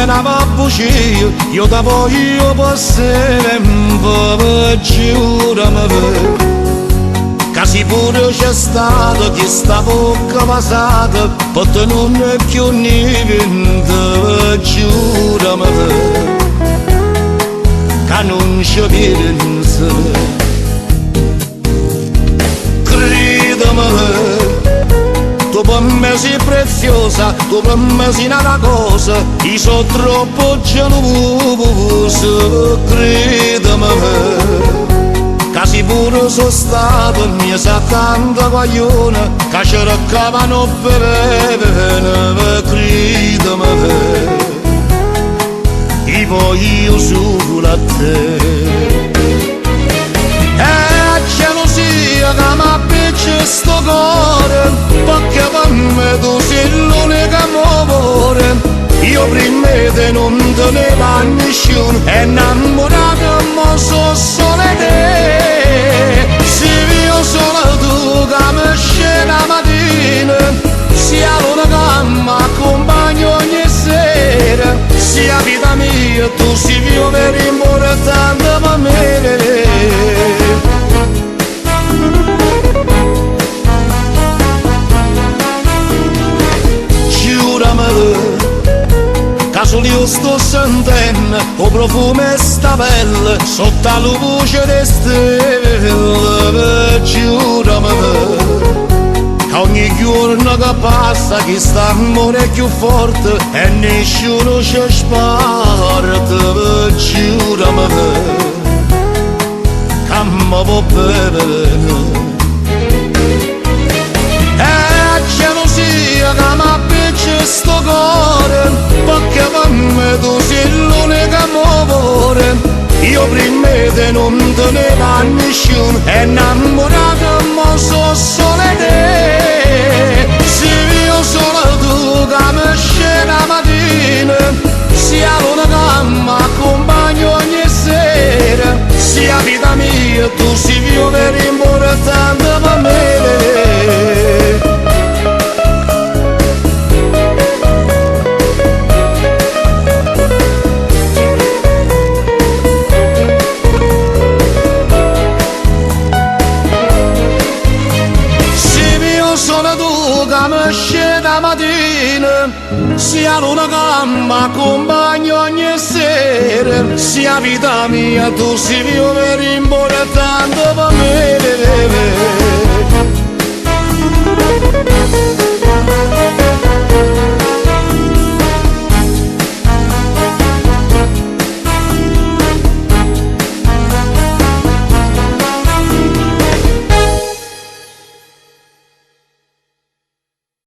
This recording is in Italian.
menava bugie, io da voglio per sempre, giuramelo. Casi pure c'è stato che sta bocca passata, per non è più niente, giuramelo. Che non ci pensa, credimi. Tu per me sei preziosa, tu per me sei una cosa, io sono troppo geloso, credimi. Casi pure sono stato, mi sa tanta guaglione, che ci raccavano bene, credimi. Io voglio solo a te. Gelosia che mi appiccia sto cuore, perché per me tu sei l'unico amore. Io prima te non tenevo a nessuno, e innamorato mo sono solo te. Sei io solo tu che mi scende la mattina, sia l'unica che mi accompagna ogni sera. Sia vita mia, tu sei più vero importante per me. Solo io sto sentendo il profumo e sta pelle sotto la luce delle stelle, giuramelo. Che ogni giorno che passa che sta amore è più forte e nessuno ci sparte, giuramelo. Che mi può bene. Gelosia che mi appiccia sto cuore, perché per me tu sei l'unico amore. Io prima te non tenevo a nessuno, e innamorato mo sono solo te. Sei io solo tu che mi scende la mattina, sia l'unica che mi accompagna ogni sera. Sia vita mia, tu sei più vero importante per me. La mattina, sia l'una che mi accompagna ogni sera. Sia vita mia, tu sei più vero importante per me.